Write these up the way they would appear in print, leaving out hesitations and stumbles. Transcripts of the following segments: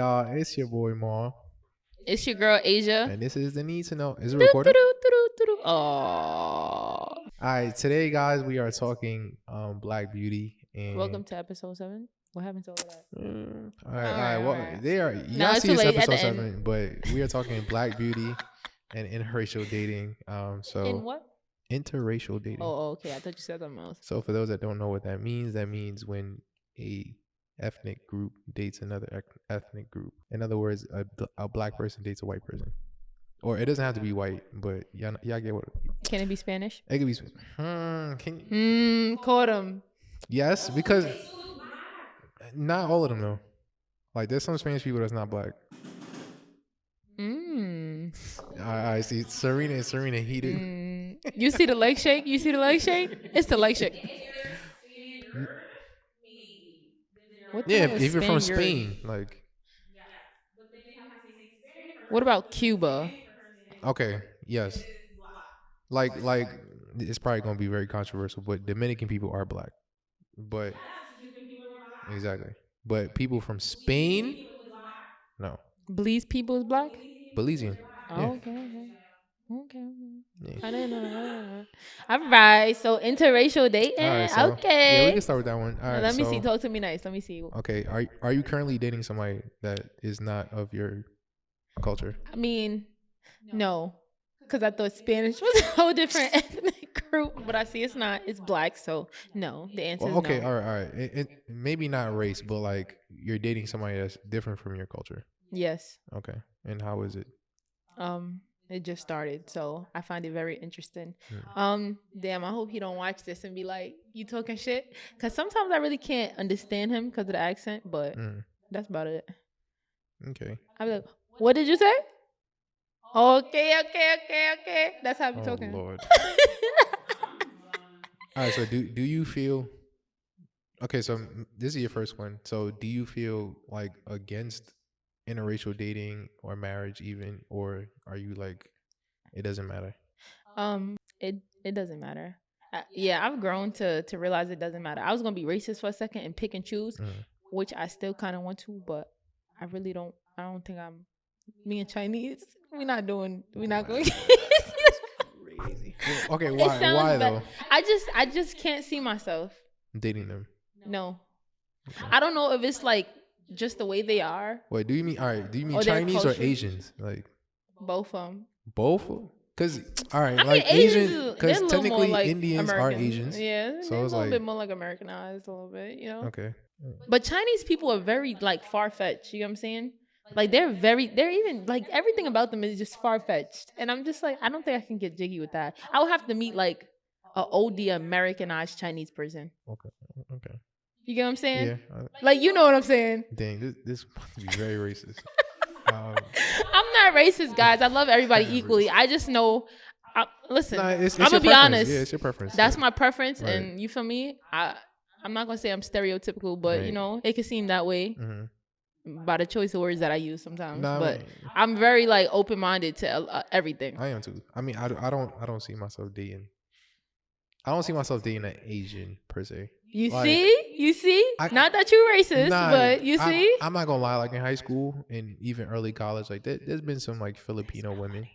y'all. It's your boy Ma, It's your girl Asia. and this is the Need to Know. Is it recording? Oh. All right, today, guys, we are talking Black Beauty. And Welcome to episode 7. What happened to all that? all right. Well, right. they are. No, Y'all it's see too this late. At episode the end. 7, but we are talking Black Beauty and interracial dating. So In what? interracial dating. Oh, okay. I thought you said something else. So for those that don't know what that means when a ethnic group dates another ethnic group. In other words, a black person dates a white person. Or it doesn't have to be white, but y'all get what. Can it be Spanish? It could be. Can you? Caught him. Yes, because not all of them though. Like there's some Spanish people that's not black. I see Serena heated. You see the leg shake? It's the leg shake. Yeah, if you're from Spain, like. What about Cuba? Okay, yes. Like it's probably gonna be very controversial, but Dominican people are black. But exactly. But people from Spain, no. Belize people is black? Belizean. Oh, Yeah. Okay. Yeah. I didn't know. All right, so interracial dating. All right, so, okay. Yeah, we can start with that one. All right. Let me see. Talk to me nice. Let me see. Okay. Are you currently dating somebody that is not of your culture? I mean, no, because I thought Spanish was a whole different ethnic group, but I see it's not. It's black, so no. The answer is okay. no. All right. It maybe not race, but like you're dating somebody that's different from your culture. Yes. Okay. And how is it? It just started, so I find it very interesting. Damn, I hope he don't watch this and be like, you talking shit? Because sometimes I really can't understand him because of the accent, but that's about it. Okay. I'll be like, what did you say? Okay. That's how I be talking. Lord. All right, so do you feel... Okay, so this is your first one. So do you feel like against interracial dating or marriage even, or are you like it doesn't matter? It doesn't matter. I've grown to realize it doesn't matter. I was gonna be racist for a second and pick and choose, which I still kind of want to, but I really don't. I don't think I'm. Me and Chinese, we're not going. Crazy. Well, okay, why though? I just can't see myself dating them. No, okay. I don't know if it's like just the way they are. Wait, do you mean Chinese or Asians? Like both of them. Both? Because all right, I like mean, Asian, because technically like Indians American. are Asians. Yeah, so it's a little bit more like Americanized, a little bit, you know. Okay. But Chinese people are very like far fetched. You know what I'm saying? Like they're even like everything about them is just far fetched, and I'm just like, I don't think I can get jiggy with that. I would have to meet like a OD Americanized Chinese person. Okay. You get what I'm saying? Yeah. Like, you know what I'm saying? Dang, this must be very racist. I'm not racist, guys. I love everybody equally. I just know. Listen, I'm gonna be honest. Yeah, it's your preference. That's my preference, right. And you feel me? I'm not gonna say I'm stereotypical, but you know, it can seem that way by the choice of words that I use sometimes. But I'm very like open-minded to everything. I am too. I mean, I don't see myself dating. I don't see myself dating an Asian per se. You see? Not that you're racist, but you see? I'm not gonna lie. Like in high school and even early college, like there's been some like Filipino women.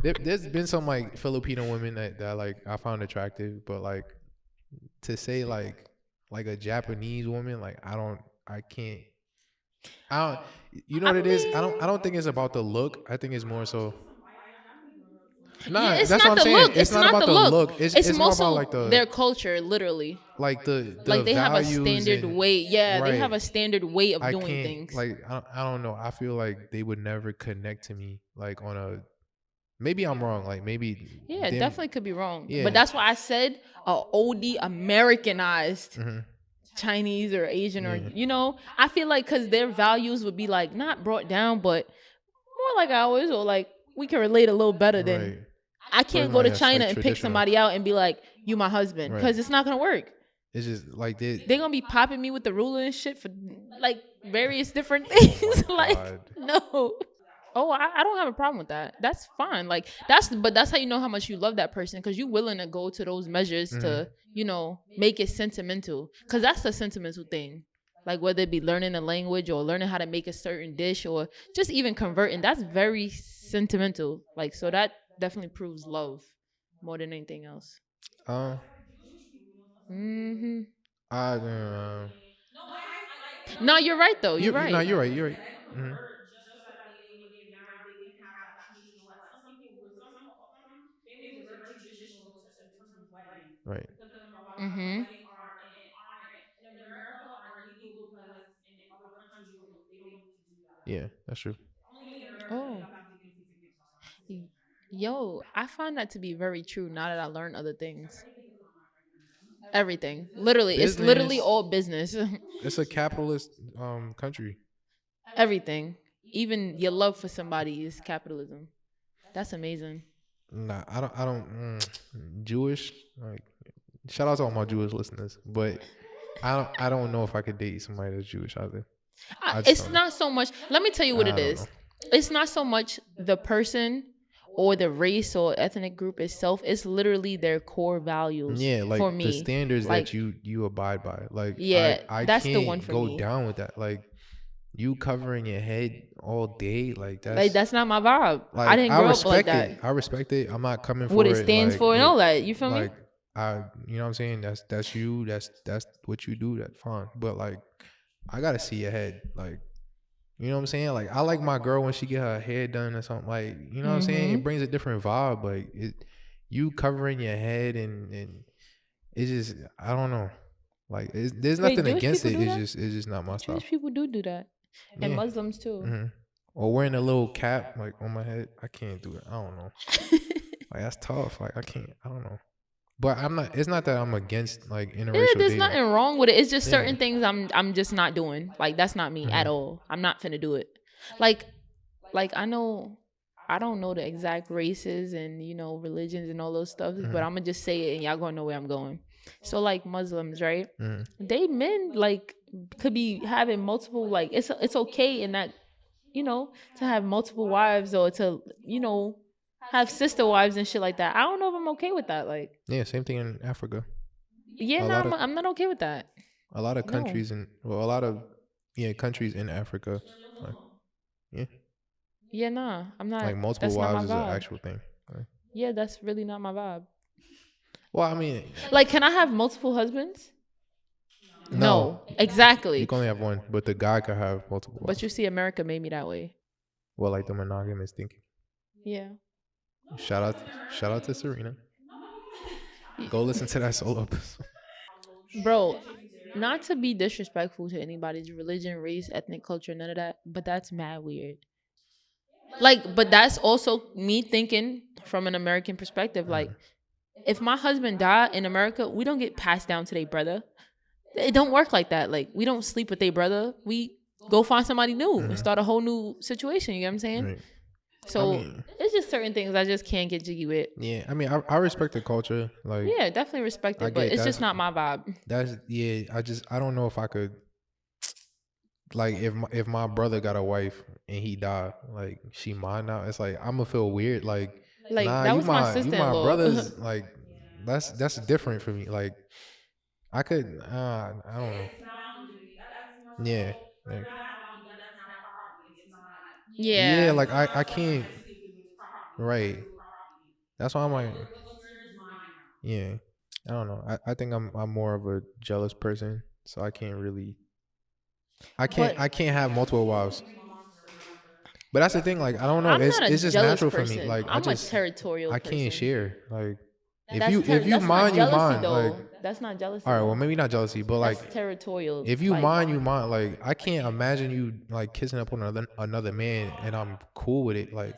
There's been some like Filipino women that like I found attractive, but like to say like a Japanese woman, like I can't. You know what it is? I don't think it's about the look. I think it's more so. It's that's not what I'm saying. Look. It's not about the look. It's more also about like their culture, literally. Like the like they have a standard way. Yeah, right. They have a standard way of doing things. Like I don't know. I feel like they would never connect to me like on a. Maybe I'm wrong. Like maybe. Yeah, definitely could be wrong. Yeah. But that's why I said OD Americanized Chinese or Asian or you know. I feel like because their values would be like not brought down, but more like ours, or like we can relate a little better than. Right. I can't go to China and pick somebody out and be like, you my husband. Because it's not going to work. It's just like they're going to be popping me with the ruler and shit for like various different things. Like, no. Oh, I don't have a problem with that. That's fine. Like, that's how you know how much you love that person. Because you're willing to go to those measures to, you know, make it sentimental. Because that's the sentimental thing. Like whether it be learning a language or learning how to make a certain dish or just even converting. That's very sentimental. Like so that definitely proves love more than anything else. Uh, Hmm. I No, you're right though. You're no, right. you're right. You're right. Mhm. Right. Hmm. Yeah, that's true. Oh. Y- Yo, I find that to be very true now that I learn other things. Everything. Literally. It's literally Business. all business. It's a capitalist country. Everything. Even your love for somebody is capitalism. That's amazing. Nah, I don't. Jewish. Like, shout out to all my Jewish listeners, but I don't know if I could date somebody that's Jewish either. I just It's don't know. not so much. Let me tell you what I it don't know. is. It's not so much the person or the race or ethnic group itself. It's literally their core values Yeah, for like the me. standards Like, that you abide by. Like yeah, I that's the one can't for go me. down with that. Like you covering your head all day, Like, that's not my vibe. I like didn't I grow up like respect that. it. I respect it. I'm not coming What for it it. stands for and all that. You feel me? Like I, you know what I'm saying? That's you. That's what you do. That's fine. But like I gotta see your head. Like you know what I'm saying? Like I like my girl when she get her hair done or something. Like you know what I'm saying? Mm-hmm. It brings a different vibe. Like you covering your head and it's just I don't know. Like there's Wait, nothing Jewish against people it. do that? It's just not my style. Jewish people do that, and Yeah. Muslims too. hmm Or wearing a little cap like on my head. I can't do it. I don't know. Like that's tough. Like I can't. I don't know. But I'm not. It's not that I'm against like Yeah, interracial there's dating. nothing wrong with it. It's just Yeah. certain things I'm just not doing. Like that's not me at hmm all. I'm not finna do it. Like I know I don't know the exact races and religions and all those stuff, but hmm I'm gonna just say it and y'all gonna know where I'm going. So like Muslims, right? hmm They men like could be having multiple like it's okay in that to have multiple wives or to have sister wives and shit like that. I don't know if I'm okay with that. Like Yeah. Same thing in Africa. yeah, A no, lot of I'm not okay with that. No. countries in well, a lot of countries in Africa. Like, yeah. Yeah, nah. I'm not Like multiple that's not my wives is an vibe. actual thing. Like, Yeah, that's really not my vibe. well, I mean, Like, can I have multiple husbands? no. No. You Exactly. can only have one, but the guy could have multiple But you wives. see, America made me that way. Well, like the monogamous thinking. Yeah. Shout out, shout out to Serena. Go listen to that solo episode. Bro, not to be disrespectful to anybody's religion, race, ethnic culture, none of that, but that's mad weird. Like, but that's also me thinking from an American perspective. Like, Mhm. if my husband died in America, we don't get passed down to their brother. It don't work like that. Like, we don't sleep with their brother. We go find somebody new and Mhm. start a whole new situation. You get what I'm saying? Right. I So mean, it's just certain things I just can't get jiggy with. yeah. I mean, I respect the culture. Like, Yeah, definitely respect I it, but get it's just not my vibe. that's yeah. I don't know if I could like if my brother got a wife and he died, like she mine now. It's like I'm gonna feel weird. Like, Like nah, that was my you sister in my law. brother's like that's different for me. Like I could I don't know. Yeah. Like, yeah, Yeah. like I can't right. That's why I'm like yeah. I don't know. I think I'm more of a jealous person, so But I can't have multiple wives. But that's the thing. Like I don't know. I'm not a It's just jealous natural for me. person. Like I'm a territorial I can't person. share. Like if you That's not mind, you jealousy mind. Like though. That's not all jealousy right, well though. maybe not jealousy, but like That's territorial. if you Like mind, you mind. Like I can't imagine you like kissing up on another man and I'm cool with it. Like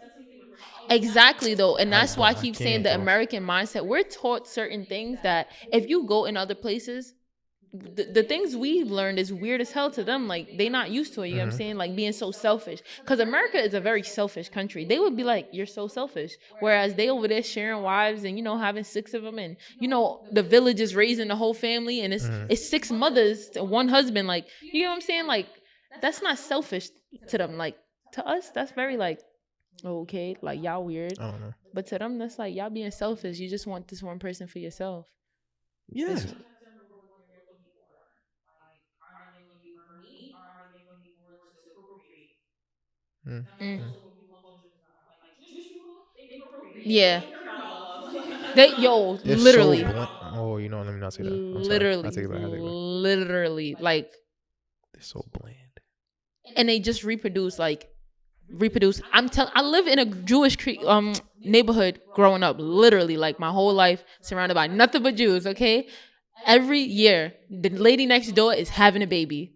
exactly though. And that's why I I keep saying can't, the bro. American mindset. We're taught certain things that if you go in other places, the things we've learned is weird as hell to them. Like they not used to it. You know what I'm hmm saying? Like being so selfish. Because America is a very selfish country. They would be like, "You're so selfish," whereas they over there sharing wives and having six of them, and the village is raising the whole family, and hmm it's six mothers to one husband. Like you know what I'm saying? Like that's not selfish to them. Like to us, that's very like okay, like y'all weird. I don't know. But to them, that's like y'all being selfish. You just want this one person for yourself. Yeah. It's Mm. Mm. Mm. Yeah. They yo They're so literally, bland. Oh, you know, let me not say that. I'm sorry. I take literally, it back. I take it back. literally, like, They're so bland. and they just reproduce. I live in a Jewish neighborhood growing up, literally, like my whole life surrounded by nothing but Jews. Okay, every year the lady next door is having a baby.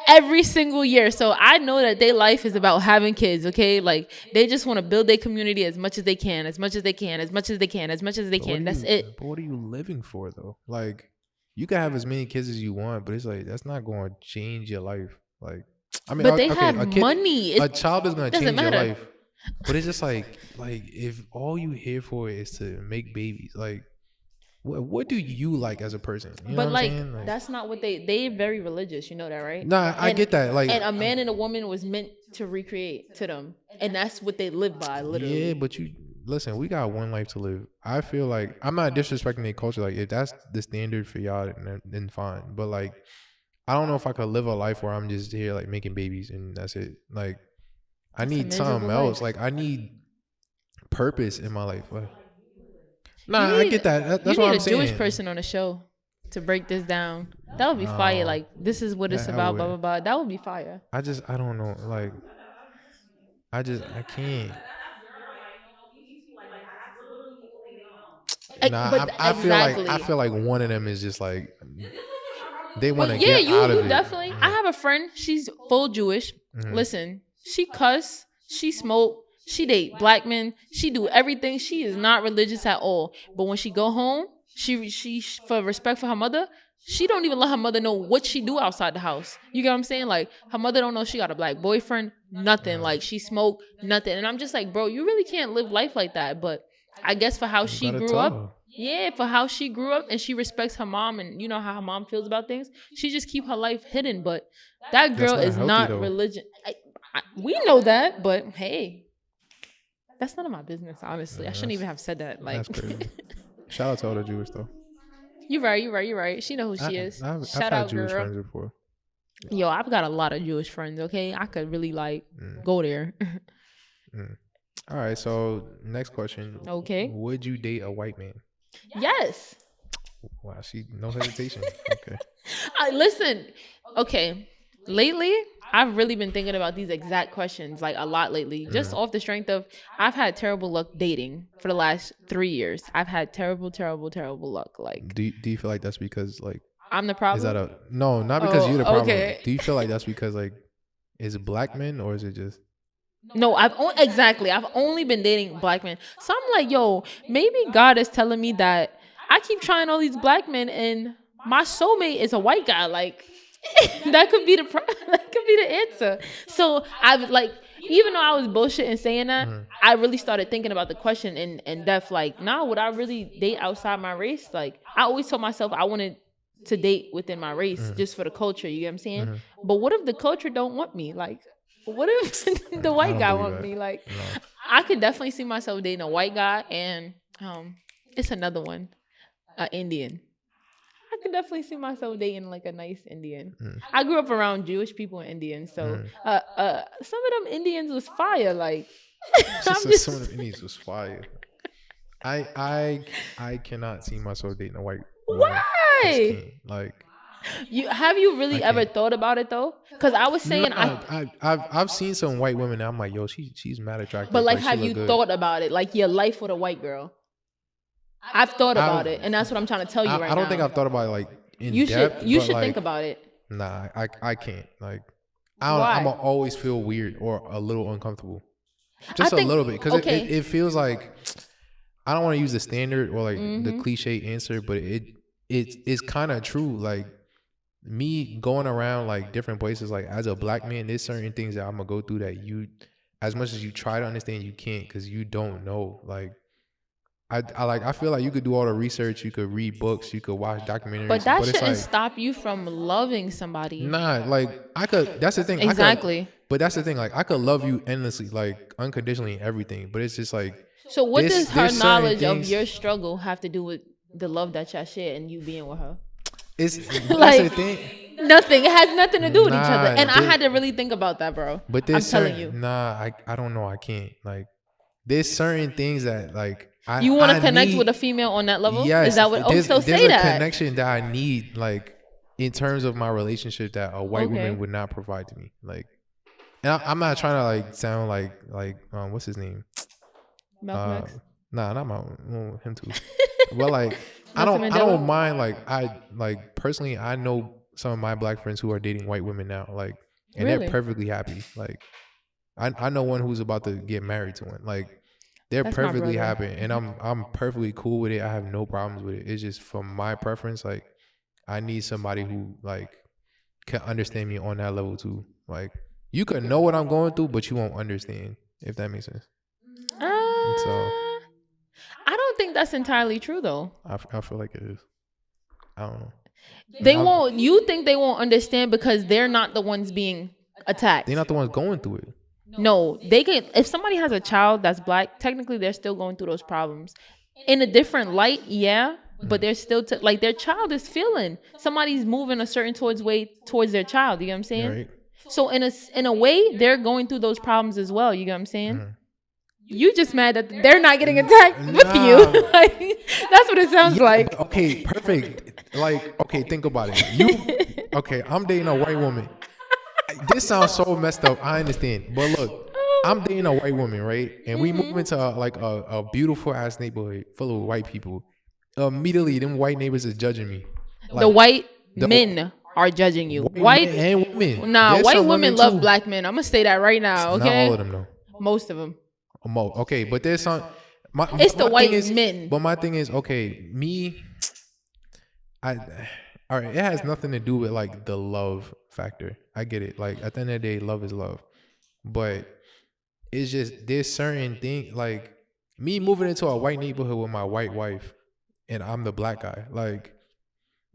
Every single year. So I know that their life is about having kids, okay? Like they just want to build their community as much as they can, as much as they can, as much as they can, as much as they But what can. are That's you? it. But what are you living for though? Like, you can have as many kids as you want, but it's like that's not going to change your life. Like, I mean, But they okay, have money. a It child is going to doesn't change your matter. life, but it's just like if all you here for is to make babies, like, what do you like as a person? You know what But I'm like saying? Like, that's not what they very religious, you know that, right? nah, I And get that. Like, and a man and a woman was meant to recreate to them. And that's what they live by, yeah, literally. but you listen. We got one life to live. I feel like I'm not disrespecting their culture. Like, if that's the standard for y'all, then fine. But like, I don't know if I could live a life where I'm just here like making babies and that's it. Like, I That's a need miserable something else. life. Like, I need purpose in my life. Like, You nah, I need get that. you That's what need a I'm Jewish saying. person on the show to break this down. That would be fire. No, Like this is what it's I about. Blah would. blah blah. That would be fire. I don't know. Like, I can't. Nah, But I exactly. feel like one of them is just like they want But to yeah, get out of you it. definitely. I have a friend. She's full Jewish. Mhm. Listen, she cuss. She smoke. She date black men. She do everything. She is not religious at all. But when she go home, she for respect for her mother, she don't even let her mother know what she do outside the house. You get what I'm saying? Like her mother don't know she got a black boyfriend. Nothing. Like she smoke. Nothing. And I'm just like, bro, you really can't live life like that. But I guess for how You she gotta grew tell up, her. yeah, for how she grew up and she respects her mom and you know how her mom feels about things, she just keep her life hidden. But that That's girl not is healthy not though. religion. We know that, but hey, that's none of my business. Honestly, I Yeah, shouldn't even have said that. Like, that's crazy. Shout out to all the Jewish though. you're right, you're right, you're right. She know who she I is. I've Shout had out, Jewish girl. friends before. Yo, I've got a lot of Jewish friends. Okay, I could really like Mm, go there. mm. All right. So next question: Okay. would you date a white man? Yes. Wow, she no hesitation. Okay. I listen. Okay. Lately, I've really been thinking about these exact questions like a lot lately. Just Mm. off the strength of I've had terrible luck dating for the last 3 years. I've had terrible, terrible, terrible luck. Like Do you feel like that's because like I'm the is that problem. a no? Not because you're the Oh, problem. okay. Do you feel like that's because like is it black men or is it just No, exactly. I've only been dating black men. So I'm like, yo, maybe God is telling me that I keep trying all these black men and my soulmate is a white guy. Like that could be that could be the answer. So I've like, even though I was bullshitting saying that, Mhm. I really started thinking about the question in depth. Like, nah, would I really date outside my race? Like, I always told myself I wanted to date within my race Mhm. just for the culture. You get what I'm saying? Mhm. But what if the culture don't want me? Like, what if the I white don't guy believe want that. me? Like, No. I could definitely see myself dating a white guy and it's another one, an Indian. I could definitely see myself dating like a nice Indian. Mm. I grew up around Jewish people and Indians, so Mm. some of them Indians was fire. Like, She I'm said some of just them Indians was fire. I cannot see myself dating a white woman. I just why? can't. Like You I really ever can't. thought about it though? Because I was saying Nah, I've seen some white women. And I'm like, yo, she's mad but attractive. like, Like she have look you good. thought about it? Like your life with a white girl? I've thought I've about it, and that's what I'm trying to tell you right I don't think now. I've thought about it like in You should depth, you but should think like about it. nah, I can't. Like I don't. I'm Why? gonna always feel weird or a little uncomfortable, I just a think little bit, because okay. it feels like I don't want to use the standard or like the Mm-hmm. cliche answer, but it's kind of true. Like me going around like different places, like as a black man, there's certain things that I'm gonna go through that you, as much as you try to understand, you can't because you don't know. Like I feel like you could do all the research, you could read books, you could watch But documentaries, that but it's shouldn't like stop you from loving somebody. nah, like I could. That's the thing. I could, Exactly. but that's the thing. Like I could love you endlessly, like unconditionally, and everything. But it's just like So what does her there's certain knowledge of things. your struggle have to do with the love that y'all share and you being with her? It's that's the Like, thing. Nothing. It has nothing to do with each other. Nah, And I had to really think about that, bro. but I'm there's telling you. certain I don't know. I can't like. There's certain things that like You want to I connect with need. a female on that level? Is Yes, that what? Oh, so there's say a that. connection that I need like in terms of my relationship that a white woman Okay. would not provide to me. Like, and I'm not trying to like sound like what's his name? Malcolm Uh, X. nah, not my well, him too. But like, Nelson I don't Mandela. mind like like personally I know some of my black friends who are dating white women now, like, and they're Really? perfectly happy. Like, I know one who's about to get married to one. Like, they're That's my perfectly brother. happy, and I'm perfectly cool with it. I have no problems with it. It's just for my preference. Like, I need somebody who like can understand me on that level too. Like, you could know what I'm going through, but you won't understand, if that makes sense. And so I don't think that's entirely true though. I feel like it is. I don't know. They I'm- won't. You think they won't understand because they're not the ones being attacked. They're not the ones going through it. No, they can. If somebody has a child that's black, technically they're still going through those problems in a different light. Yeah, but they're still like their child is feeling somebody's moving a certain way towards their child. You know what I'm saying? Right? So in a way, they're going through those problems as well. You know what I'm saying? Mhm. You just mad that they're not getting attacked with you. Nah. Like, that's what it sounds Yeah, like. but okay, perfect. Like, okay, think about it. You okay? I'm dating a white woman. This sounds so messed up. I understand, but look, I'm dating a white woman, right? And we move into like a beautiful ass neighborhood full of white people. Immediately, them white neighbors is judging me. The white the men are judging you. white men and women. Nah, There's white some women women love too. black men. I'm gonna say that right now. Not Okay, all of them though. most of them. Okay, but there's some. It's the my white thing is, men. But my thing is, okay, me, I, all right, it has nothing to do with like the love factor. I get it. Like at the end of the day, love is love. But it's just there's certain things like me moving into a white neighborhood with my white wife, and I'm the black guy. Like,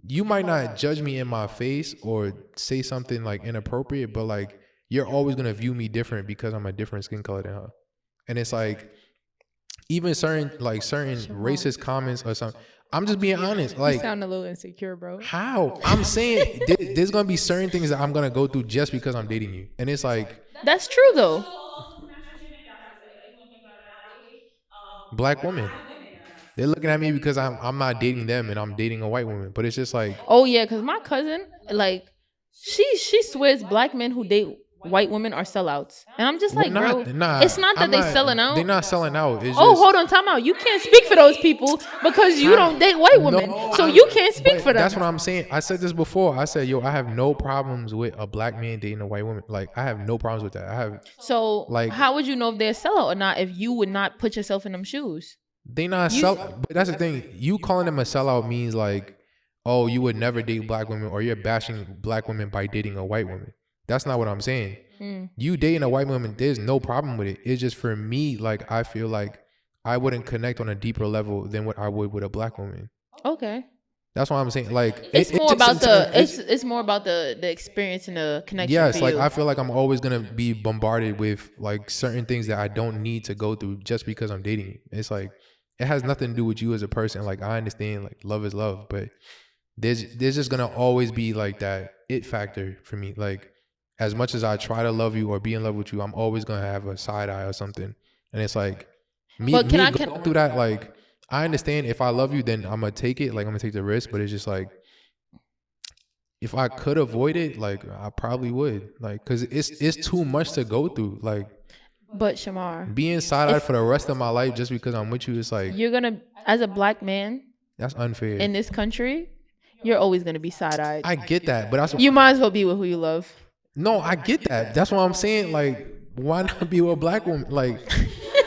you might not judge me in my face or say something like inappropriate, but like you're always gonna view me different because I'm a different skin color than her. And it's like even certain racist comments or something. I'm just being honest. You Like, sound a little insecure, bro. how? I'm saying there's gonna be certain things that I'm gonna go through just because I'm dating you, and it's like That's true though. black women. They're looking at me because I'm not dating them and I'm dating a white woman. But it's just like, Oh yeah, cause my cousin, like, she swears black men who date white women are sellouts, and I'm just well, like, bro, nah. it's not that I'm they selling out. They're not selling out. It's Oh, just, hold on, time out. You can't speak for those people because you don't date white women, so you can't speak but for them. That's what I'm saying. I said this before. I said, yo, I have no problems with a black man dating a white woman. Like, I have no problems with that. I have. So, like, how would you know if they're a sellout or not if you would not put yourself in them shoes? They not sell. But that's the thing. You calling them a sellout means like, oh, you would never date black women, or you're bashing black women by dating a white woman. That's not what I'm saying. You dating a white woman, there's no problem with it. It's just for me, like, I feel like I wouldn't connect on a deeper level than what I would with a black woman. Okay. That's what I'm saying. Like, it's more about it's more about the experience and the connection. Yes, for like you. I feel like I'm always gonna be bombarded with like certain things that I don't need to go through just because I'm dating you. It's like it has nothing to do with you as a person. Like, I understand, like, love is love, but there's just gonna always be like that it factor for me. Like, as much as I try to love you or be in love with you, I'm always gonna have a side eye or something. And it's like me going through that. Like, I understand if I love you, then I'm gonna take it. Like, I'm gonna take the risk. But it's just like, if I could avoid it, like, I probably would. Like, cause it's too much to go through. Like, but Shamar, being side-eyed for the rest of my life just because I'm with you, it's like, you're gonna, as a black man, that's unfair. in this country, you're always gonna be side-eyed. I get that, but that's you might as well be with who you love. No, I get that. That's what I'm saying. Like, why not be with a black woman? Like,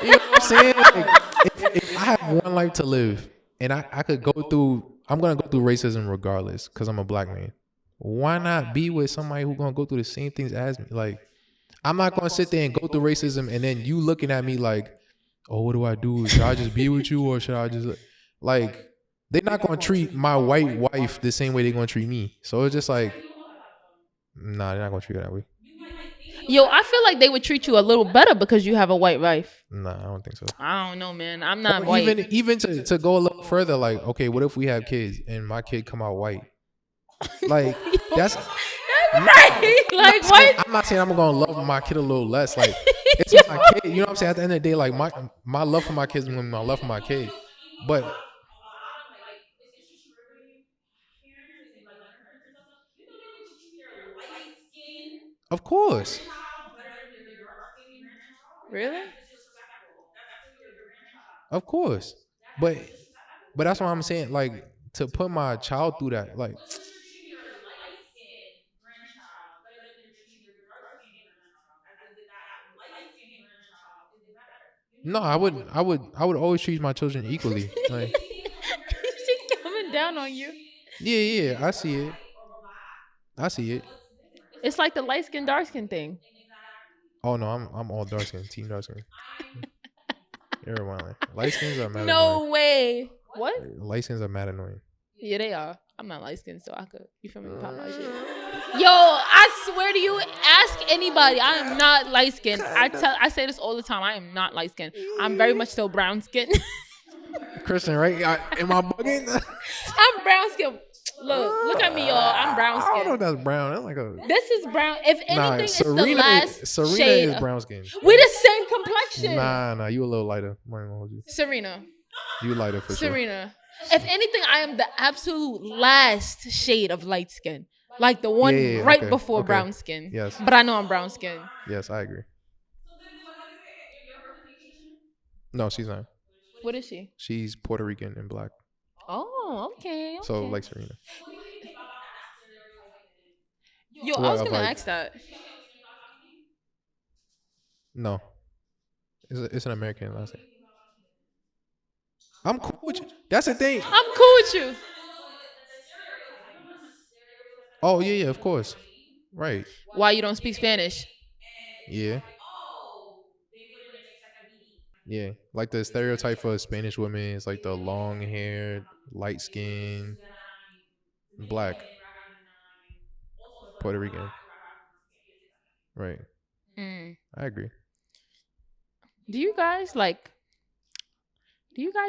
you know what I'm saying? Like, if I have one life to live and I could go through, I'm gonna go through racism regardless because I'm a black man. Why not be with somebody who's gonna go through the same things as me? Like, I'm not gonna sit there and go through racism and then you looking at me like, oh, what do I do? Should I just be with you or should I just like? They're not gonna treat my white wife the same way they're gonna treat me. So it's just like, nah, they're not gonna treat her that way. Yo, I feel like they would treat you a little better because you have a white wife. Nah, I don't think so. I don't know, man. I'm not white. Even to go a little further, like, okay, what if we have kids and my kid come out white? Like that's That's no. right. Like what? I'm not saying I'm gonna love my kid a little less. Like it's Yo. my kid. You know what I'm saying? At the end of the day, like my love for my kids is my love for my kid. But of course, Really? of course. But that's what I'm saying. Like to put my child through that. Like no, I would always treat my children equally. Like She coming down on you. yeah, yeah, I see it. I see it. It's like the light skin, dark skin thing. Oh no, I'm all dark skin, team dark skin. You're wilding. Light skins are mad annoying. No way. What? Light skins are mad annoying. Yeah, they are. I'm not light skinned, so I could. You feel me? Pop my shit. Yo, I swear to you, ask anybody. I am not light skinned. I say this all the time. I am not light skinned. I'm very much so brown skinned. Christian, right? Am I bugging? I'm brown skinned. Look at me, y'all. I'm brown I don't know if skinned. that's brown. That's like a This is brown. If nah. anything, it's the last Serena shade. is brown skin. We the same complexion. Nah, you a little lighter. I'm not gonna hold you. Serena. You lighter for sure. Serena. If anything, I am the absolute last shade of light skin. Like the one right before brown skin. Yes. But I know I'm brown skin. Yes, I agree. No, she's not. What is she? She's Puerto Rican and black. Oh, okay. So like Serena. Yo, I was gonna ask that. No. It's an American last name. I'm cool with you. That's the thing. I'm cool with you. Oh yeah, of course. Right. Why you don't speak Spanish? Yeah. Yeah. Like the stereotype for a Spanish woman is like the long hair, light skin, black, Puerto Rican. Right. Mm. I agree. Do you guys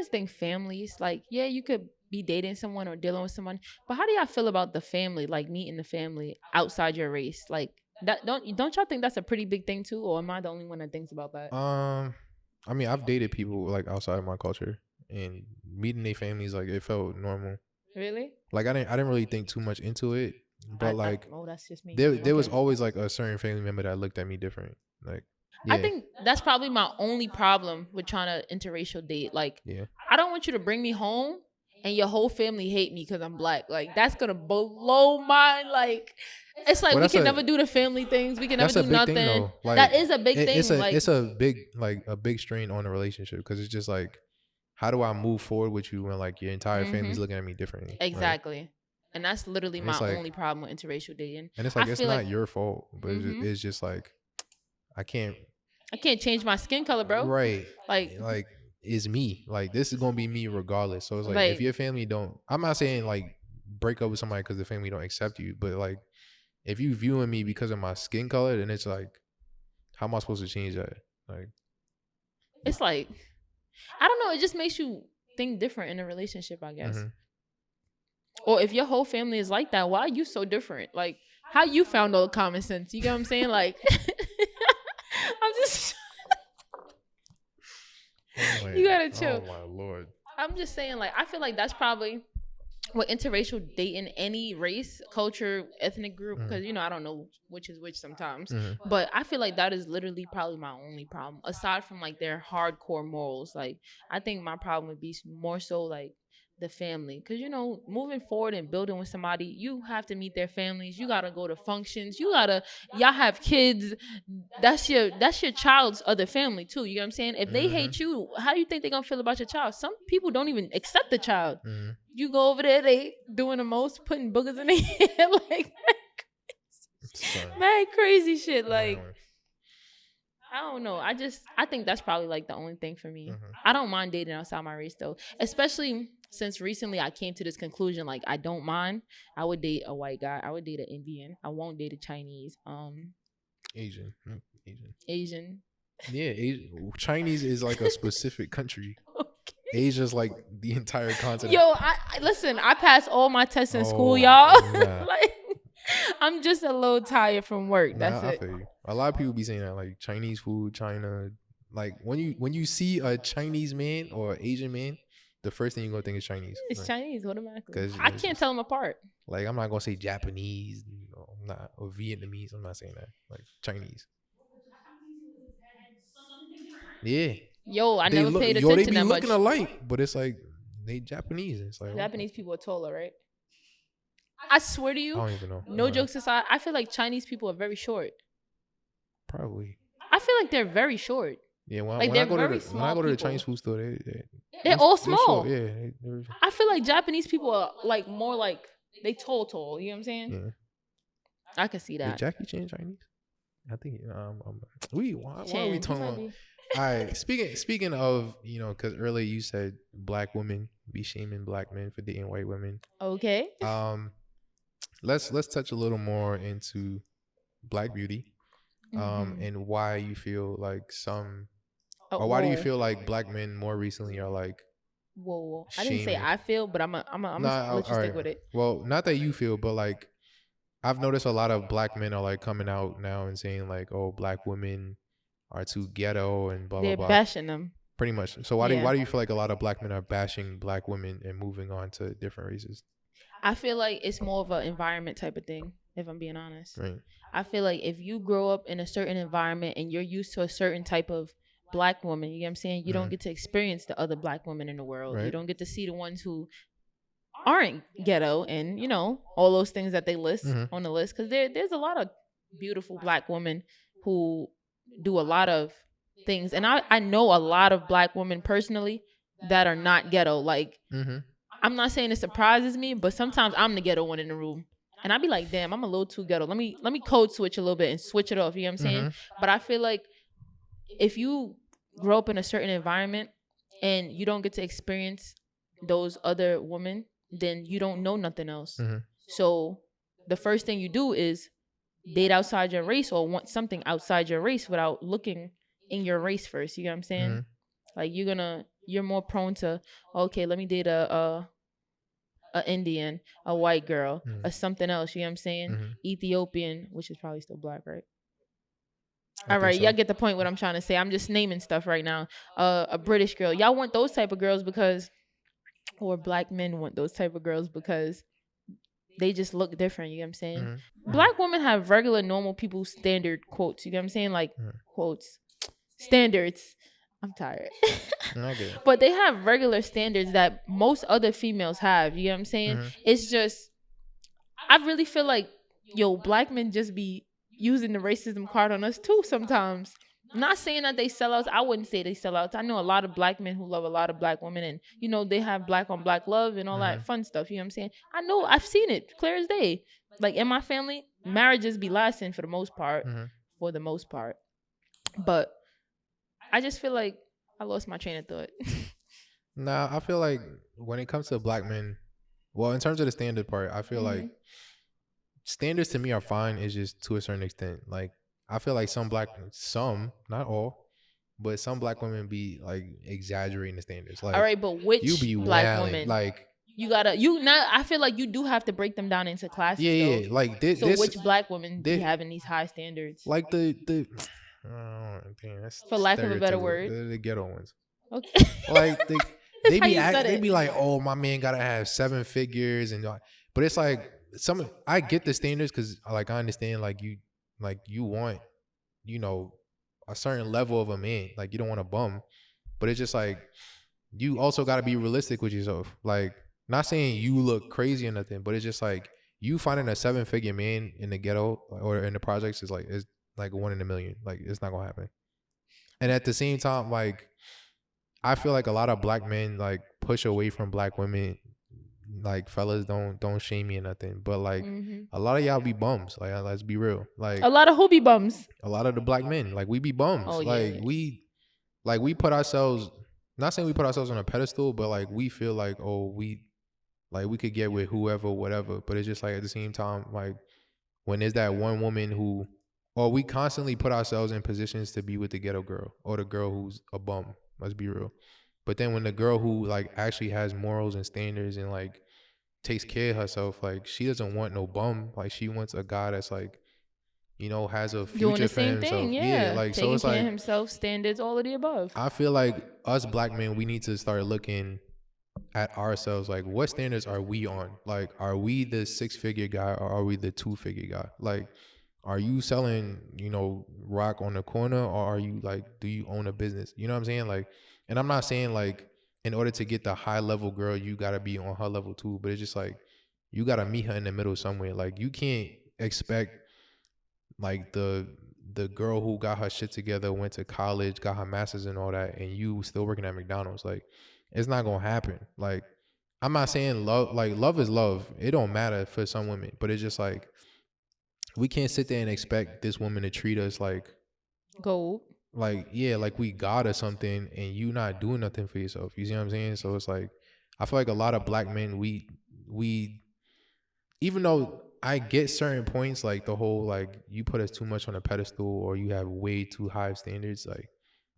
think families, like, yeah, you could be dating someone or dealing with someone, but how do y'all feel about the family, like meeting the family outside your race? Like that, don't y'all think that's a pretty big thing too, or am I the only one that thinks about that? I mean, I've dated people like outside of my culture, and meeting their families, like it felt normal. Really? Like I didn't really think too much into it, but that's just me. there was always like a certain family member that looked at me different. Like yeah. I think that's probably my only problem with trying to interracial date. Like, yeah. I don't want you to bring me home and your whole family hate me because I'm black. Like, that's gonna blow my like. It's like we can never do the family things. We can never do nothing. Thing, like, that is a big thing. It's a big strain on the relationship because it's just like, how do I move forward with you when like your entire family's looking at me differently? Exactly. Like, and that's literally my only problem with interracial dating. And it's like it's not your fault, but it's just like I can't change my skin color, bro. Right. Like it's me. Like this is gonna be me regardless. So it's like if your family don't, I'm not saying like break up with somebody because the family don't accept you, but like if you viewing me because of my skin color, then it's like, how am I supposed to change that? Like it's like, I don't know. It just makes you think different in a relationship, I guess. Or if your whole family is like that, why are you so different? Like how you found all the common sense? You get what I'm saying? Like. I'm just you gotta chill. Oh my lord. I'm just saying, like, I feel like that's probably what interracial dating, any race, culture, ethnic group, because I don't know which is which sometimes, but I feel like that is literally probably my only problem, aside from like their hardcore morals. Like I think my problem would be more so like the family, because moving forward and building with somebody, you have to meet their families. You gotta go to functions. Y'all have kids. That's your child's other family too. You know what I'm saying? If they hate you, how do you think they're gonna feel about your child? Some people don't even accept the child. You go over there, they doing the most, putting boogers in their hair, like mad crazy shit. Like I don't know. I think that's probably like the only thing for me. I don't mind dating outside my race though, especially since recently I came to this conclusion. Like I don't mind. I would date a white guy. I would date an Indian. I won't date a Chinese. Asian. Asian. Yeah, Chinese is like a specific country. Okay. Asia's like the entire Yo, continent. listen. I passed all my tests in school, Oh y'all. nah, Like, I'm just a little tired from work. That's nah. I it. feel you. A lot of people be saying that like Chinese food, China. Like when you see a Chinese man or Asian man, the first thing you're gonna think is Chinese. It's Chinese automatically. Because I it's can't just tell them apart. like I'm not gonna say Japanese, I'm not, or Vietnamese. I'm not saying that. Like Chinese. Yeah, Yo, I they never look. paid Yo, they attention be that much. looking alike, but it's like they Japanese. It's like okay. Japanese people are taller, right? I swear to I you, don't even know. no jokes aside, I feel like Chinese people are very short. Probably. I feel like they're very short. Yeah, Like when I they're go to very when I small go to the people. Chinese food store, They're all they short. small. Yeah, I feel like Japanese people are like more like they tall. You know what I'm saying? yeah. I can see Is that. Jackie Chan Chinese? I think why are we Chan, he talking might about? be. All right, speaking of because earlier you said black women be shaming black men for dating white women. Okay. Let's touch a little more into black beauty. Mhm. And why you feel like Oh, or why do you whoa. feel like black men more recently are like Whoa. I didn't say shaming? I feel, but I'm gonna Nah, let you all right. stick with it. Well, not that you feel, but like I've noticed a lot of black men are like coming out now and saying like, "Oh, black women are too ghetto and blah blah They're blah." bashing them. Pretty much. So Yeah. why do you feel like a lot of black men are bashing black women and moving on to different races? I feel like it's more of an environment type of thing, if I'm being honest. Right. I feel like if you grow up in a certain environment and you're used to a certain type of black woman, you know what I'm saying? You don't get to experience the other black women in the world. You Right. don't get to see the ones who aren't ghetto and, all those things that they list Mm-hmm. on the list. Because there's a lot of beautiful black women who do a lot of things. And I know a lot of black women personally that are not ghetto. Like, Mm-hmm. I'm not saying it surprises me, but sometimes I'm the ghetto one in the room. And I'd be like, damn, I'm a little too ghetto. Let me code switch a little bit and switch it off. You know what I'm saying? Mm-hmm. But I feel like if you grow up in a certain environment and you don't get to experience those other women, then you don't know nothing else. Mm-hmm. So the first thing you do is date outside your race or want something outside your race without looking in your race first. You know what I'm saying? Mm-hmm. Like you're more prone to, okay, let me date a Indian, a white girl, Mm-hmm. a something else. You know what I'm saying? Mm-hmm. Ethiopian, which is probably still black, right? I All think right, so. y'all get the point. What I'm trying to say. I'm just naming stuff right now. A British girl. Y'all want those type of girls because, or black men want those type of girls because they just look different. You know what I'm saying? Mm-hmm. Black women have regular, normal people standard quotes. You know what I'm saying? Like Mhm. quotes, standards. I'm tired. I get it. But they have regular standards that most other females have. You know what I'm saying? Mhm. It's just, I really feel like, black men just be using the racism card on us too sometimes. Not saying that they sell outs. I wouldn't say they sell outs. I know a lot of black men who love a lot of black women and, they have black on black love and all that fun stuff. You know what I'm saying? I know, I've seen it clear as day. Like in my family, marriages be lasting for the most part. For the most part. But I just feel like I lost my train of thought. Nah, I feel like when it comes to black men, well, in terms of the standard part, I feel like standards to me are fine. It's just to a certain extent. Like I feel like some, not all, but some black women be like exaggerating the standards. Like All right, but which you be black wailing, woman? like I feel like you do have to break them down into classes. yeah, though. like So which black women be this having these high standards? like the damn, that's For lack of a better stereotypical. word. The ghetto ones. Okay. Like That's how you said they it. be like, oh, my man gotta have 7 figures but it's like I get the standards because like I understand like you want a certain level of a man, like you don't want a bum, but it's just like you also got to be realistic with yourself. Like not saying you look crazy or nothing, but it's just like you finding a 7-figure man in the ghetto or in the projects is like 1 in a million. Like it's not gonna happen. And at the same time, like I feel like a lot of black men like push away from black women. Like fellas, don't shame me or nothing, but like a lot of y'all be bums. Like let's be real. Like A lot of hoobie bums. a lot of the black men, like we be bums. Oh, like yeah. we put ourselves. Not saying we put ourselves on a pedestal, but like we feel like we could get with whoever, whatever. But it's just like at the same time, like when there's that one woman who, or we constantly put ourselves in positions to be with the ghetto girl or the girl who's a bum. Let's be real. But then when the girl who like actually has morals and standards and like takes care of herself, like she doesn't want no bum. Like she wants a guy that's like, has a Doing the future for same thing, himself. Yeah, yeah. like so Taking it's care of like himself, standards, all of the above. I feel like us black men, we need to start looking at ourselves like what standards are we on? Like are we the 6-figure guy or are we the 2-figure guy? Like are you selling, rock on the corner or are you like do you own a business? You know what I'm saying? Like and I'm not saying like in order to get the high level girl, you got to be on her level too, but it's just like you got to meet her in the middle somewhere. Like you can't expect like the girl who got her shit together, went to college, got her masters and all that, and you still working at McDonald's. Like, it's not gonna happen. Like, I'm not saying love is love. It don't matter for some women, but it's just like we can't sit there and expect this woman to treat us Gold. like yeah, like we God or something, and you not doing nothing for yourself. You see what I'm saying? So it's like I feel like a lot of black men we even though I get certain points, like the whole like you put us too much on a pedestal or you have way too high standards, like,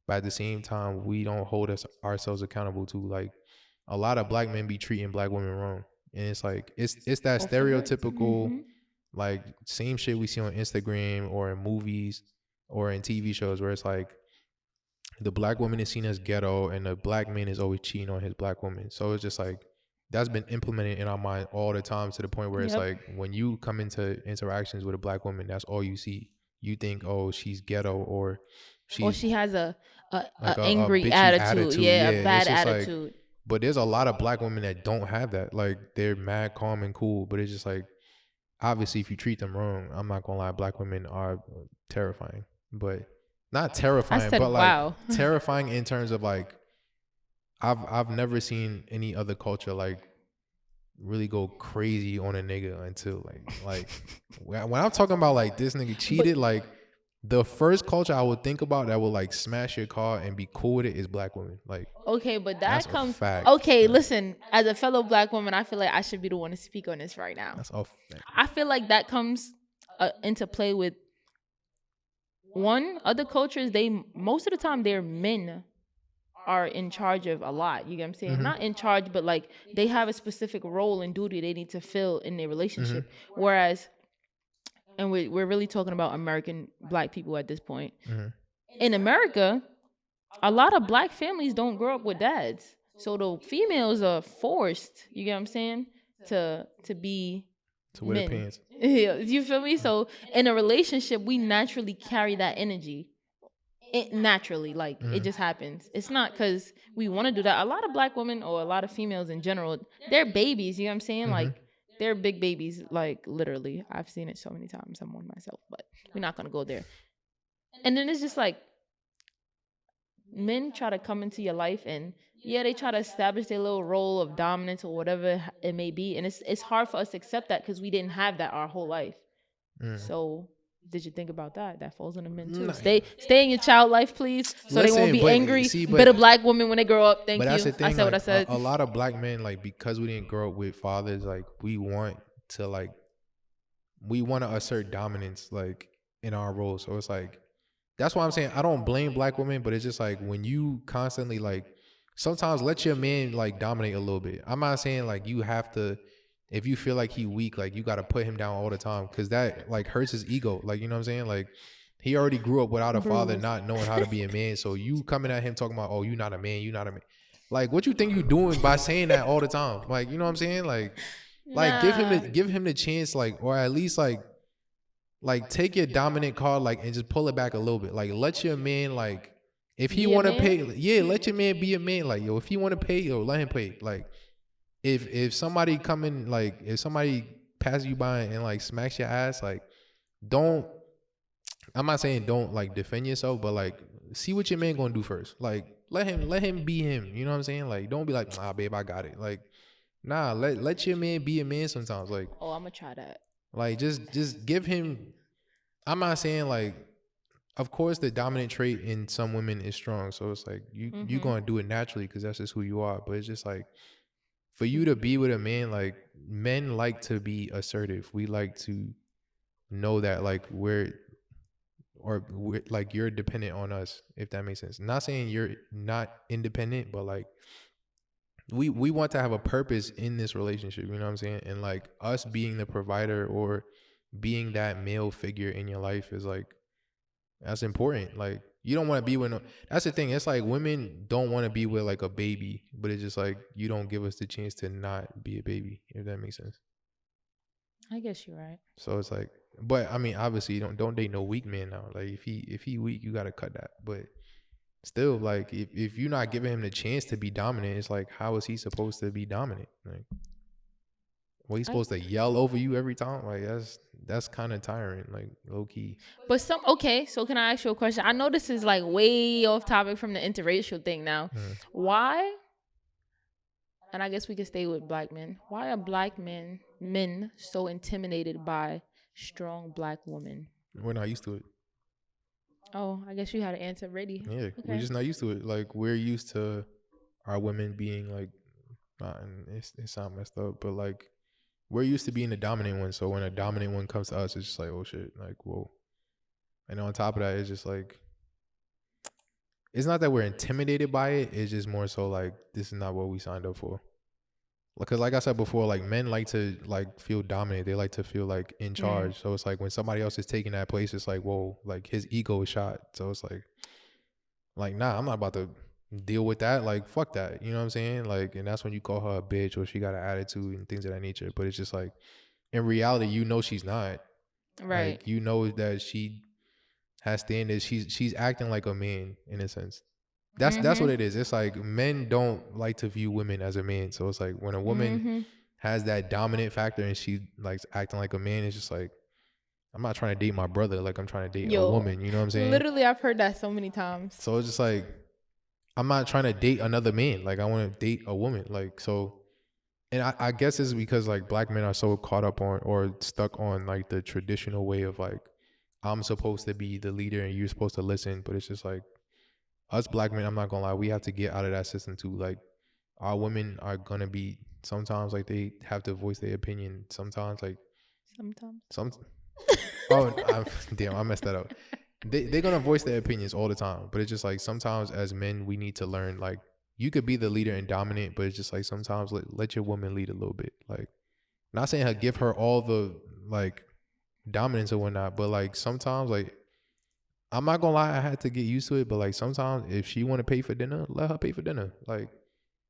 but at the same time, we don't hold ourselves accountable to like a lot of black men be treating black women wrong, and it's like it's that Oh, for real. stereotypical like same shit we see on Instagram or in movies or in TV shows where it's like the black woman is seen as ghetto and the black man is always cheating on his black woman. So it's just like that's been implemented in our mind all the time to the point where it's Yep. like when you come into interactions with a black woman, that's all you see. You think, oh, she's ghetto or Or she's she has a like a angry bitchy attitude. attitude. Yeah, Yeah, a it's bad just like, attitude. but there's a lot of black women that don't have that. Like they're mad, calm, and cool. But it's just like, obviously, if you treat them wrong, I'm not gonna lie, black women are terrifying. But not I terrifying, but said, like wow. terrifying in terms of like I've never seen any other culture like really go crazy on a nigga until like when I'm talking about like this nigga But cheated, like the first culture I would think about that would like smash your car and be cool with it is black women. Like okay, but that's that a comes. fact. Okay, listen. As a fellow black woman, I feel like I should be the one to speak on this right now. That's a fact. I feel like that comes into play with one other cultures. They most of the time their men are in charge of a lot. You get what I'm saying? Mm-hmm. Not in charge, but like they have a specific role and duty they need to fill in their Mm-hmm. relationship. Whereas, and we're really talking about American black people at this point. Mm-hmm. In America, a lot of black families don't grow up with dads. So the females are forced, you get what I'm saying, to be To wear the men. pants. Yeah, you feel me? So in a relationship, we naturally carry that energy. It naturally, like it Mm-hmm. just happens. It's not because we want to do that. A lot of black women or a lot of females in general, they're babies. You know what I'm saying? Mm-hmm. Like they're big babies. Like literally, I've seen it so many times. I'm one myself, but we're not gonna go there. And then it's just like men try to come into your life and yeah, they try to establish their little role of dominance or whatever it may be, and it's hard for us to accept that because we didn't have that our whole life. So did you think about that? That falls on the men too. Nah. Stay in your child life, please, so they won't Listen, be but angry. see, Better black women when they grow up. but Thank that's you. the I thing. said what I Like said. a lot of black men, like because we didn't grow up with fathers, like we want to assert dominance like in our roles. So it's like that's why I'm saying I don't blame black women, but it's just like when you constantly like sometimes let your man like dominate a little bit. I'm not saying like you have to if you feel like he weak, like you got to put him down all the time because that like hurts his ego. Like you know what I'm saying? Like he already grew up without a father, Bruised. not knowing how to be a man. So you coming at him talking about, oh, you not a man, you not a man. Like what you think you doing by saying that all the time? Like you know what I'm saying? Like Nah. give him the chance, like or at least like take your dominant card like and just pull it back a little bit. Like let your man like if he Be a want to man? pay, yeah, let your man be a man. Like yo, if he want to pay, yo, let him pay. Like if somebody come in, like if somebody passes you by and like smacks your ass, like don't. I'm not saying don't like defend yourself, but like see what your man gonna do first. Like let him be him. You know what I'm saying? Like don't be like, nah, babe, I got it. Like nah, let your man be a man sometimes. Oh, I'm gonna try that. Like just give him. I'm not saying like of course the dominant trait in some women is strong, so it's like you Mm-hmm. gonna do it naturally because that's just who you are, but it's just like for you to be with a man, like men like to be assertive, we like to know that like or like you're dependent on us, if that makes sense. Not saying you're not independent, but like we want to have a purpose in this relationship, you know what I'm saying? And like us being the provider or being that male figure in your life is like that's important. Like you don't want to be with no, that's the thing. It's like women don't want to be with like a baby, but it's just like you don't give us the chance to not be a baby, if that makes sense. I guess you're right. So it's like, but I mean, obviously, you don't date no weak man now. Like if he weak, you gotta cut that. But still, like if you're not giving him the chance to be dominant, it's like how is he supposed to be dominant? Like, well, he's I, supposed to yell over you every time. Like that's kind of tiring. Like low key. but some okay. So can I ask you a question? I know this is like way off topic from the interracial thing now. Why? And I guess we could stay with black men. Why are black men so intimidated by strong black women? We're not used to it. Oh, I guess you had an answer ready. Yeah, we're Okay. just not used to it. Like we're used to our women being like, not, and it's not messed up, but like we're used to being the dominant one. So when a dominant one comes to us, it's just like, oh shit, like whoa. And on top of that, it's just like, it's not that we're intimidated by it. It's just more so like this is not what we signed up for. Because like I said before, like men like to like feel dominant. They like to feel like in charge. So it's like when somebody else is taking that place, it's like whoa, like his ego is shot. So it's like nah, I'm not about to deal with that. Like fuck that. You know what I'm saying? Like, and that's when you call her a bitch or she got an attitude and things of that nature. But it's just like in reality, you know she's not. Right. Like you know that she has standards. She's acting like a man in a sense. That's what it is. It's like men don't like to view women as a man. So it's like when a woman has that dominant factor and she likes acting like a man, it's just like I'm not trying to date my brother. Like I'm trying to date a woman. You know what I'm saying? Literally, I've heard that so many times. So it's just like I'm not trying to date another man. Like I want to date a woman. Like so, and I guess it's because like black men are so caught up on or stuck on like the traditional way of like I'm supposed to be the leader and you're supposed to listen. But it's just like us black men, I'm not gonna lie, we have to get out of that system too. Like our women are gonna be sometimes like they have to voice their opinion. Sometimes like some oh damn, I messed that up. They're gonna voice their opinions all the time. But it's just like sometimes as men we need to learn like you could be the leader and dominant, but it's just like sometimes let your woman lead a little bit. Like not saying her give her all the like dominance or whatnot, but like sometimes like I'm not gonna lie, I had to get used to it, but like sometimes if she wanna pay for dinner, let her pay for dinner. Like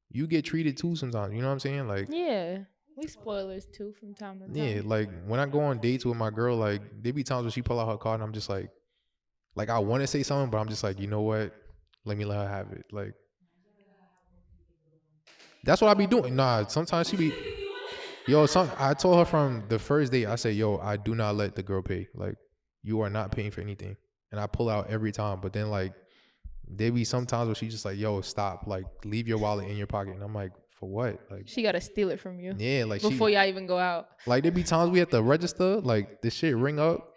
you get treated too sometimes, you know what I'm saying? Like Yeah, we spoilers too from time to time. yeah, like when I go on dates with my girl, like there be times when she pull out her card and I'm just like I wanna say something, but I'm just like, you know what? Let me let her have it. Like that's what I be doing. Nah, sometimes she be yo, I told her from the first date, I said, yo, I do not let the girl pay. Like you are not paying for anything. And I pull out every time. But then like there be sometimes where she's just like, yo, stop. Like leave your wallet in your pocket. And I'm like, for what? Like She gotta steal it from you yeah, like before y'all even go out. like there be times we at the register, like this shit ring up.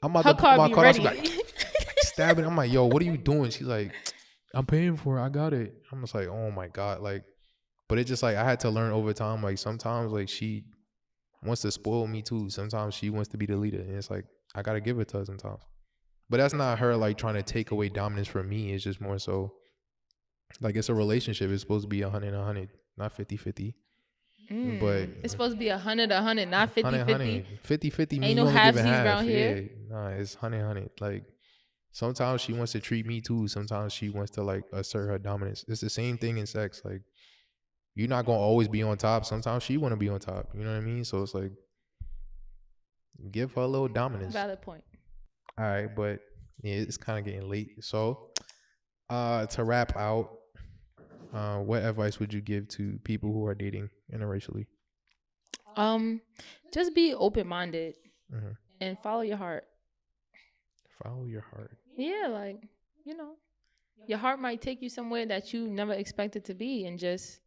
I'm about Her to pull card my be card out. She ready. be like stabbing. I'm like, yo, what are you doing? She's like, I'm paying for it. I got it. I'm just like, oh my God. Like, but it's just like I had to learn over time. Like sometimes like she wants to spoil me too. Sometimes she wants to be the leader. And it's like I gotta give it to her sometimes. But that's not her like trying to take away dominance from me. It's just more so like it's a relationship. It's supposed to be 100, not 50-50. But It's supposed to be 100, not 50, 50. 50 mean Ain't you no only giving halvesies half. around Yeah, here. nah, it's 100. Like sometimes she wants to treat me too. Sometimes she wants to like assert her dominance. It's the same thing in sex. Like you're not gonna always be on top. Sometimes she want to be on top. You know what I mean? So it's like give her a little dominance. Valid point. All right, but yeah, it's kind of getting late. So to wrap out, what advice would you give to people who are dating interracially? Just be open minded Mm-hmm. and follow your heart. Follow your heart. Yeah, like your heart might take you somewhere that you never expected to be, and just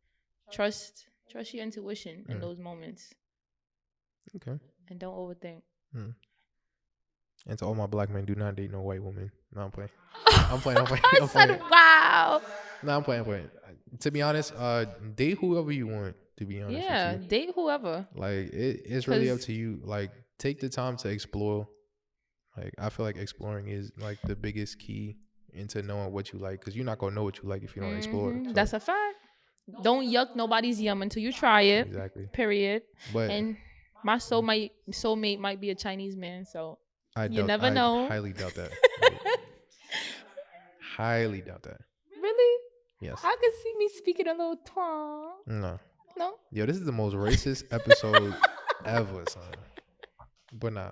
trust your intuition in those moments. Okay. And don't overthink. And to all my black men, do not date no white woman. No, I'm playing. I'm playing. I said, wow. No, I'm playing. To be honest, date whoever you want. To be honest Yeah, with you. date whoever. Like it's really up to you. Like take the time to explore. Like I feel like exploring is like the biggest key into knowing what you like, because you're not gonna know what you like if you don't explore. So That's a fact. Don't yuck nobody's yum until you try it. exactly. Period. But And my soulmate might be a Chinese man, so you I never know. highly doubt that. Highly doubt that. Really? Yes. I could see me speaking a little twang. No. No? Yo, this is the most racist episode ever, son. But nah.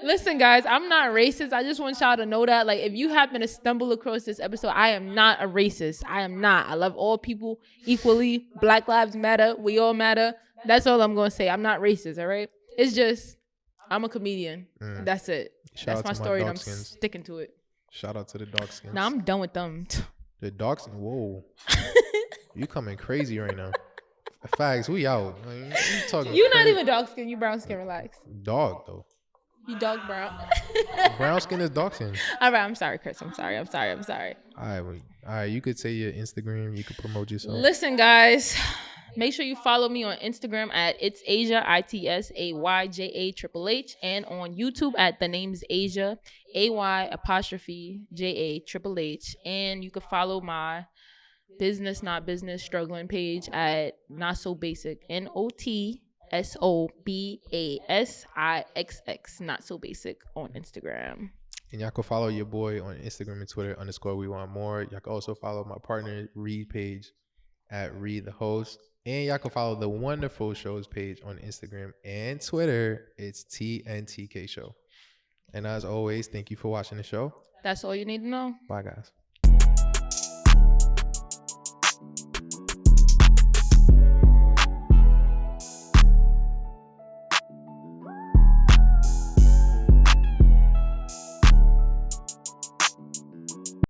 Listen, guys, I'm not racist. I just want y'all to know that. Like, if you happen to stumble across this episode, I am not a racist. I am not. I love all people equally. Black lives matter. We all matter. That's all I'm going to say. I'm not racist, all right? It's just, I'm a comedian. That's it. That's my story, and I'm sticking to it. Shout out to the dark skins. Nah, I'm done with them. The dark skins? Whoa. You coming crazy right now. Facts, we out. Like, You're not even dark skin. You brown skin. Relax. Dog, though. You dog brown. Brown skin is dark skin. All right, I'm sorry, Chris. I'm sorry. All right, you could say your Instagram. You could promote yourself. Listen, guys, make sure you follow me on Instagram at It's Asia, ITSAYJA HHH, and on YouTube at The Name's Asia, AY''JA''HHH. And you can follow my business, not business, struggling page at Not So Basic, NOTSOBASIXX, Not So Basic on Instagram. And y'all can follow your boy on Instagram and Twitter _we want more. Y'all can also follow my partner Reed page at Reed the Host. And y'all can follow the Wonderful Shows page on Instagram and Twitter. It's TNTK Show. And as always, thank you for watching the show. That's all you need to know. Bye, guys.